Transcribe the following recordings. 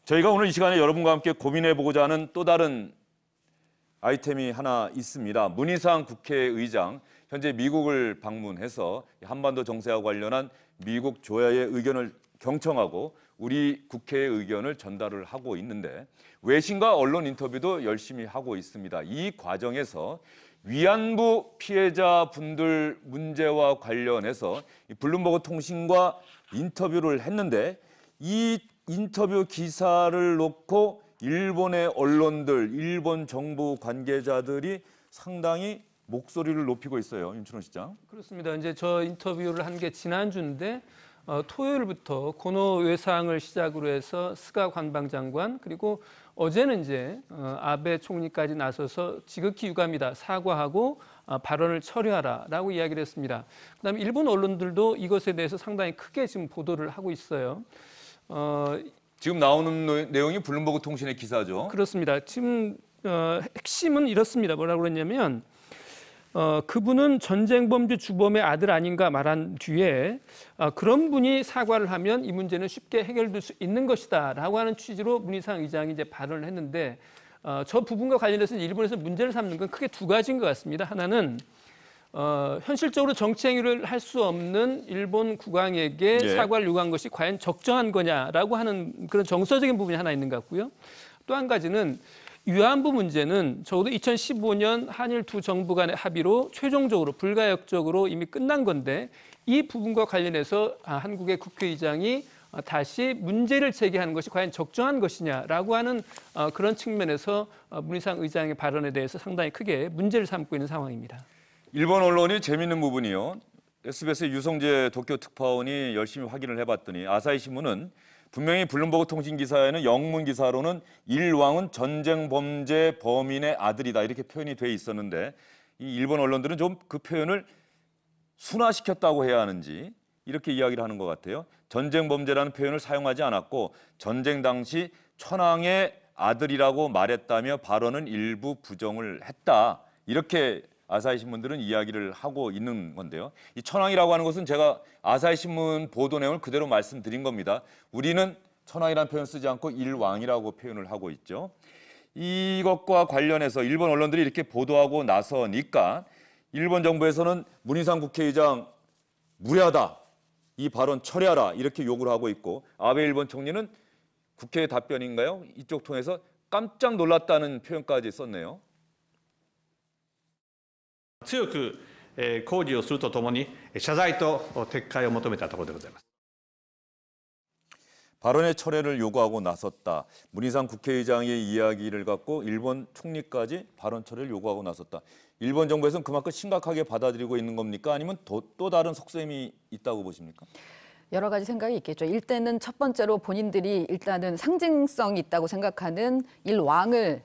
저희가 오늘 이 시간에 여러분과 함께 고민해보고자 하는 또 다른 아이템이 하나 있습니다. 문희상 국회의장, 현재 미국을 방문해서 한반도 정세와 관련한 미국 조야의 의견을 경청하고 우리 국회의 의견을 전달을 하고 있는데 외신과 언론 인터뷰도 열심히 하고 있습니다. 이 과정에서 위안부 피해자분들 문제와 관련해서 블룸버그 통신과 인터뷰를 했는데 이 인터뷰 기사를 놓고 일본의 언론들, 일본 정부 관계자들이 상당히 목소리를 높이고 있어요. 윤춘호 시장. 그렇습니다. 이제 저 인터뷰를 한 게 지난주인데 토요일부터 고노 외상을 시작으로 해서 스가 관방장관 그리고 어제는 이제 아베 총리까지 나서서 지극히 유감이다 사과하고 발언을 철회하라라고 이야기를 했습니다. 그다음에 일본 언론들도 이것에 대해서 상당히 크게 지금 보도를 하고 있어요. 지금 나오는 내용이 블룸버그 통신의 기사죠. 그렇습니다. 지금 핵심은 이렇습니다. 뭐라고 그랬냐면 그분은 전쟁범죄 주범의 아들 아닌가 말한 뒤에 그런 분이 사과를 하면 이 문제는 쉽게 해결될 수 있는 것이다라고 하는 취지로 문희상 의장이 이제 발언을 했는데 저 부분과 관련해서 일본에서 문제를 삼는 건 크게 두 가지인 것 같습니다. 하나는 현실적으로 정치 행위를 할 수 없는 일본 국왕에게 사과를 요구한 것이 과연 적정한 거냐라고 하는 그런 정서적인 부분이 하나 있는 것 같고요. 또 한 가지는 위안부 문제는 적어도 2015년 한일 두 정부 간의 합의로 최종적으로 불가역적으로 이미 끝난 건데 이 부분과 관련해서 한국의 국회의장이 다시 문제를 제기하는 것이 과연 적정한 것이냐라고 하는 그런 측면에서 문희상 의장의 발언에 대해서 상당히 크게 문제를 삼고 있는 상황입니다. 일본 언론이 재밌는 부분이요. SBS의 유성재 도쿄 특파원이 열심히 확인을 해봤더니 아사히 신문은 분명히 블룸버그 통신 기사에는 영문 기사로는 일왕은 전쟁 범죄 범인의 아들이다 이렇게 표현이 돼 있었는데 이 일본 언론들은 좀 그 표현을 순화시켰다고 해야 하는지 이렇게 이야기를 하는 것 같아요. 전쟁 범죄라는 표현을 사용하지 않았고 전쟁 당시 천황의 아들이라고 말했다며 발언은 일부 부정을 했다. 이렇게 아사히 신문들은 이야기를 하고 있는 건데요. 이 천황이라고 하는 것은 제가 아사히 신문 보도 내용을 그대로 말씀드린 겁니다. 우리는 천황이라는 표현 쓰지 않고 일왕이라고 표현을 하고 있죠. 이것과 관련해서 일본 언론들이 이렇게 보도하고 나서니까 일본 정부에서는 문희상 국회의장 무례하다. 이 발언 철회하라. 이렇게 요구를 하고 있고 아베 일본 총리는 국회 답변인가요? 이쪽 통해서 깜짝 놀랐다는 표현까지 썼네요. 強く抗議をするとともに謝罪と撤回を求めたところでございます。 발언의 철회를 요구하고 나섰다. 문희상 국회의장의 이야기를 갖고 일본 총리까지 발언 철회를 요구하고 나섰다. 일본 정부에서는 그만큼 심각하게 받아들이고 있는 겁니까? 아니면 또 다른 속셈이 있다고 보십니까? 여러 가지 생각이 있겠죠. 일단은 첫 번째로 본인들이 일단은 상징성이 있다고 생각하는 일왕을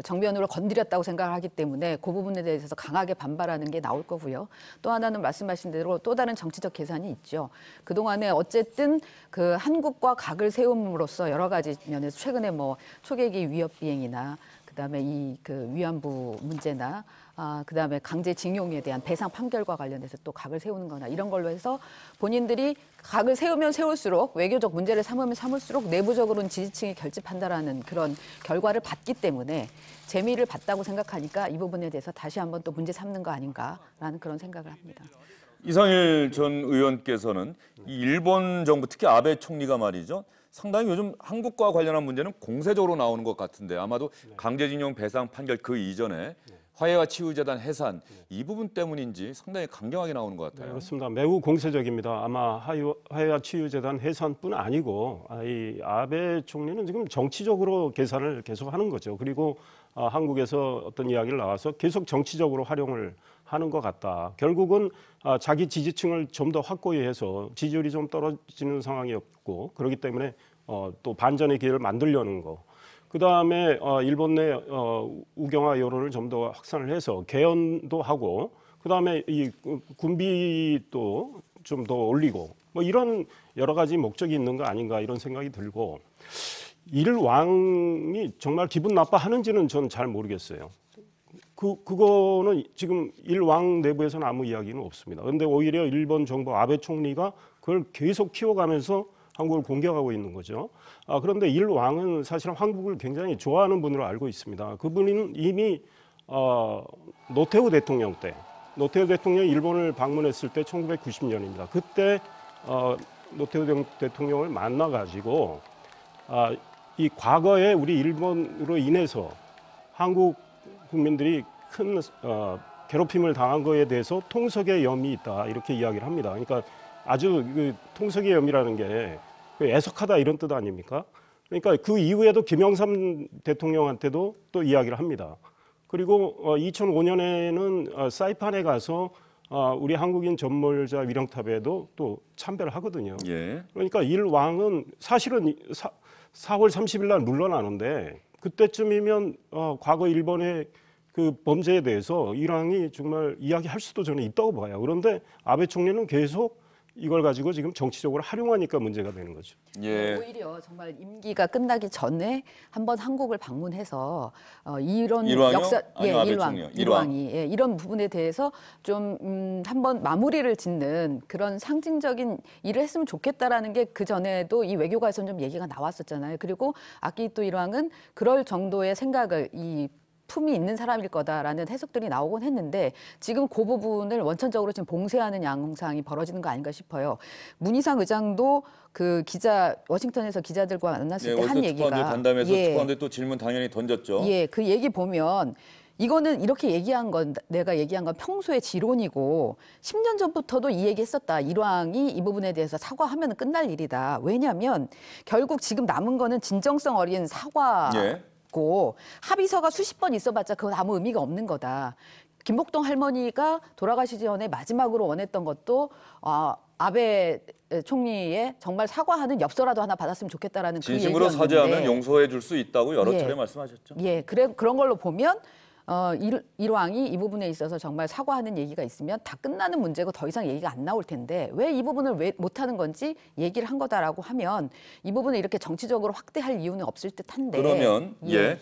정변으로 건드렸다고 생각을 하기 때문에 그 부분에 대해서 강하게 반발하는 게 나올 거고요. 또 하나는 말씀하신 대로 또 다른 정치적 계산이 있죠. 그동안에 어쨌든 그 한국과 각을 세움으로써 여러 가지 면에서 최근에 뭐 초계기 위협 비행이나 그다음에 이 그 위안부 문제나 그다음에 강제징용에 대한 배상 판결과 관련해서 또 각을 세우는 거나 이런 걸로 해서 본인들이 각을 세우면 세울수록 외교적 문제를 삼으면 삼을수록 내부적으로는 지지층이 결집한다라는 그런 결과를 봤기 때문에 재미를 봤다고 생각하니까 이 부분에 대해서 다시 한번 또 문제 삼는 거 아닌가라는 그런 생각을 합니다. 이상일 전 의원께서는 이 일본 정부 특히 아베 총리가 말이죠. 상당히 요즘 한국과 관련한 문제는 공세적으로 나오는 것 같은데 아마도 강제징용 배상 판결 그 이전에 화해와 치유재단 해산 이 부분 때문인지 상당히 강경하게 나오는 것 같아요. 네, 그렇습니다. 매우 공세적입니다. 아마 화해와 치유재단 해산뿐 아니고 이 아베 총리는 지금 정치적으로 계산을 계속하는 거죠. 그리고 한국에서 어떤 이야기를 나와서 계속 정치적으로 활용을 하는 것 같다. 결국은 자기 지지층을 좀 더 확고히 해서 지지율이 좀 떨어지는 상황이었고 그렇기 때문에 또 반전의 기회를 만들려는 거. 그다음에 일본 내 우경화 여론을 좀 더 확산을 해서 개헌도 하고 그다음에 이 군비도 좀 더 올리고 뭐 이런 여러 가지 목적이 있는 거 아닌가 이런 생각이 들고 일왕이 정말 기분 나빠하는지는 전 잘 모르겠어요. 그거는 지금 일왕 내부에서는 아무 이야기는 없습니다. 그런데 오히려 일본 정부 아베 총리가 그걸 계속 키워가면서 한국을 공격하고 있는 거죠. 그런데 일왕은 사실은 한국을 굉장히 좋아하는 분으로 알고 있습니다. 그분은 이미 노태우 대통령 때, 노태우 대통령이 일본을 방문했을 때 1990년입니다. 그때 노태우 대통령을 만나가지고 이 과거에 우리 일본으로 인해서 한국 국민들이 큰 괴롭힘을 당한 거에 대해서 통석의 염이 있다 이렇게 이야기를 합니다. 그러니까 아주 그 통석의 염이라는 게 애석하다 이런 뜻 아닙니까? 그러니까 그 이후에도 김영삼 대통령한테도 또 이야기를 합니다. 그리고 2005년에는 사이판에 가서 우리 한국인 전몰자 위령탑에도 또 참배를 하거든요. 예. 그러니까 일왕은 사실은 4월 30일 날 물러나는데 그때쯤이면 과거 일본의 그 범죄에 대해서 일왕이 정말 이야기할 수도 저는 있다고 봐요. 그런데 아베 총리는 계속 이걸 가지고 지금 정치적으로 활용하니까 문제가 되는 거죠. 예. 오히려 정말 임기가 끝나기 전에 한번 한국을 방문해서 이런 일왕이요? 역사, 아니요, 아베 총리요. 일왕이 이런 부분에 대해서 좀 한번 마무리를 짓는 그런 상징적인 일을 했으면 좋겠다라는 게 그 전에도 이 외교가에서는 좀 얘기가 나왔었잖아요. 그리고 아키히토 일왕은 그럴 정도의 생각을 이 품이 있는 사람일 거다라는 해석들이 나오곤 했는데 지금 그 부분을 원천적으로 지금 봉쇄하는 양상이 벌어지는 거 아닌가 싶어요. 문희상 의장도 그 워싱턴에서 기자들과 만났을 때 한 얘기가 간담회에서 특파원들 또 질문 당연히 던졌죠. 예, 그 얘기 보면 이거는 이렇게 얘기한 건 내가 얘기한 건 평소의 지론이고 10년 전부터도 이 얘기했었다. 일왕이 이 부분에 대해서 사과하면 끝날 일이다. 왜냐하면 결국 지금 남은 거는 진정성 어린 사과. 예. 합의서가 수십 번 있어봤자 그건 아무 의미가 없는 거다. 김복동 할머니가 돌아가시기 전에 마지막으로 원했던 것도 아베 총리의 정말 사과하는 엽서라도 하나 받았으면 좋겠다라는 그 진심으로 얘기였는데 사죄하면 용서해 줄 수 있다고 여러 차례 말씀하셨죠. 예, 그런 걸로 보면 일왕이 이 부분에 있어서 정말 사과하는 얘기가 있으면 다 끝나는 문제고 더 이상 얘기가 안 나올 텐데 왜 이 부분을 왜 못하는 건지 얘기를 한 거다라고 하면 이 부분을 이렇게 정치적으로 확대할 이유는 없을 듯한데.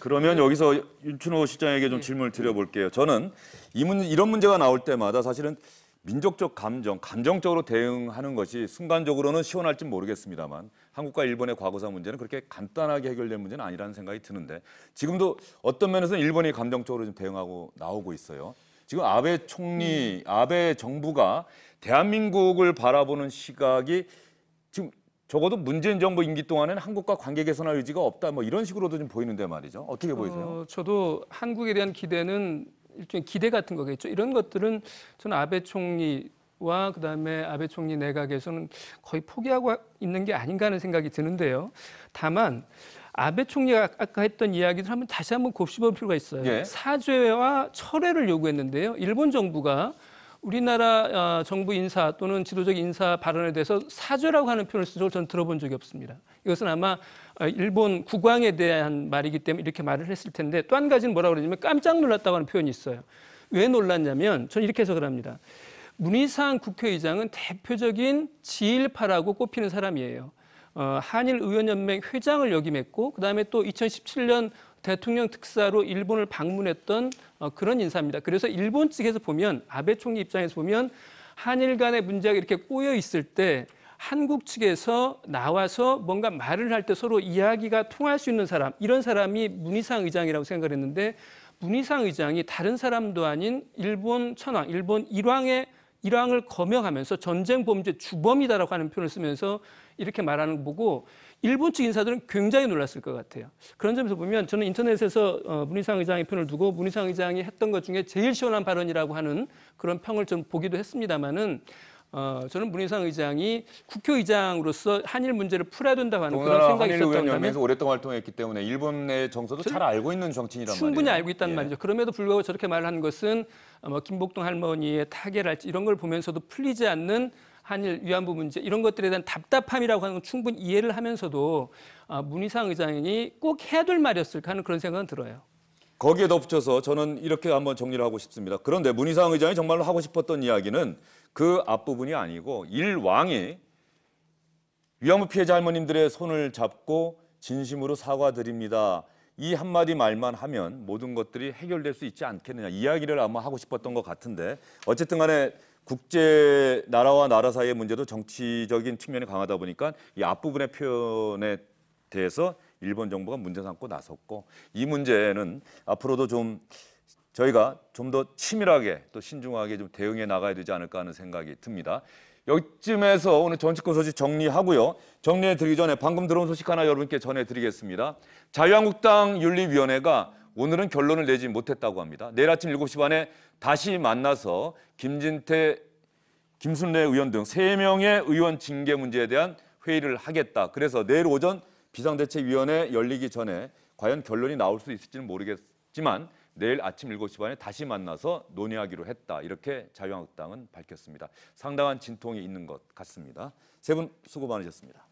그러면 여기서 윤춘호 실장에게 좀 질문을 드려볼게요. 저는 이런 문제가 나올 때마다 사실은 민족적 감정적으로 대응하는 것이 순간적으로는 시원할지 모르겠습니다만 한국과 일본의 과거사 문제는 그렇게 간단하게 해결될 문제는 아니라는 생각이 드는데 지금도 어떤 면에서는 일본이 감정적으로 좀 대응하고 나오고 있어요. 지금 아베 총리, 아베 정부가 대한민국을 바라보는 시각이 지금 적어도 문재인 정부 임기 동안에는 한국과 관계 개선할 의지가 없다 뭐 이런 식으로도 좀 보이는데 말이죠. 어떻게 보이세요? 저도 한국에 대한 기대는 일종의 기대 같은 거겠죠. 이런 것들은 저는 아베 총리와 그다음에 아베 총리 내각에서는 거의 포기하고 있는 게 아닌가 하는 생각이 드는데요. 다만 아베 총리가 아까 했던 이야기들 한번 다시 한번 곱씹어 볼 필요가 있어요. 예. 사죄와 철회를 요구했는데요. 일본 정부가 우리나라 정부 인사 또는 지도적 인사 발언에 대해서 사죄라고 하는 표현을 쓴 적을 저는 들어본 적이 없습니다. 이것은 아마 일본 국왕에 대한 말이기 때문에 이렇게 말을 했을 텐데 또 한 가지는 뭐라고 그러냐면 깜짝 놀랐다고 하는 표현이 있어요. 왜 놀랐냐면 저는 이렇게 해석을 합니다. 문희상 국회의장은 대표적인 지일파라고 꼽히는 사람이에요. 한일의원연맹 회장을 역임했고 그다음에 또 2017년 대통령 특사로 일본을 방문했던 그런 인사입니다. 그래서 일본 측에서 보면 아베 총리 입장에서 보면 한일 간의 문제가 이렇게 꼬여 있을 때 한국 측에서 나와서 뭔가 말을 할 때 서로 이야기가 통할 수 있는 사람, 이런 사람이 문희상 의장이라고 생각을 했는데 문희상 의장이 다른 사람도 아닌 일본 천황, 일본 일왕을 거명하면서 전쟁 범죄 주범이다라고 하는 표현을 쓰면서 이렇게 말하는 거 보고 일본 측 인사들은 굉장히 놀랐을 것 같아요. 그런 점에서 보면 저는 인터넷에서 문희상 의장의 편을 두고 문희상 의장이 했던 것 중에 제일 시원한 발언이라고 하는 그런 평을 좀 보기도 했습니다만은 저는 문희상 의장이 국회의장으로서 한일 문제를 풀어야 된다고 하는 그런 생각이 있었다고 하면 연맹에서 오랫동안 활동했기 때문에 일본의 정서도 잘 알고 있는 정치인이란 말이에요. 충분히 알고 있다는 말이죠. 그럼에도 불구하고 저렇게 말하는 것은 김복동 할머니의 타결할지 이런 걸 보면서도 풀리지 않는 한일 위안부 문제 이런 것들에 대한 답답함이라고 하는 건 충분히 이해를 하면서도 문희상 의장이 꼭 해야 될 말이었을까 하는 그런 생각은 들어요. 거기에 덧붙여서 저는 이렇게 한번 정리를 하고 싶습니다. 그런데 문희상 의장이 정말로 하고 싶었던 이야기는 그 앞부분이 아니고 일왕이 위안부 피해자 할머님들의 손을 잡고 진심으로 사과드립니다. 이 한마디 말만 하면 모든 것들이 해결될 수 있지 않겠느냐 이야기를 아마 하고 싶었던 것 같은데 어쨌든 간에 국제 나라와 나라 사이의 문제도 정치적인 측면이 강하다 보니까 이 앞부분의 표현에 대해서 일본 정부가 문제 삼고 나섰고 이 문제는 앞으로도 좀 저희가 좀 더 치밀하게 또 신중하게 좀 대응해 나가야 되지 않을까 하는 생각이 듭니다. 여기쯤에서 오늘 정치권 소식 정리하고요. 정리해 드리기 전에 방금 들어온 소식 하나 여러분께 전해드리겠습니다. 자유한국당 윤리위원회가 오늘은 결론을 내지 못했다고 합니다. 내일 아침 7시 반에 다시 만나서 김진태, 김순례 의원 등 3명의 의원 징계 문제에 대한 회의를 하겠다. 그래서 내일 오전 비상대책위원회 열리기 전에 과연 결론이 나올 수 있을지는 모르겠지만 내일 아침 7시 반에 다시 만나서 논의하기로 했다. 이렇게 자유한국당은 밝혔습니다. 상당한 진통이 있는 것 같습니다. 세 분 수고 많으셨습니다.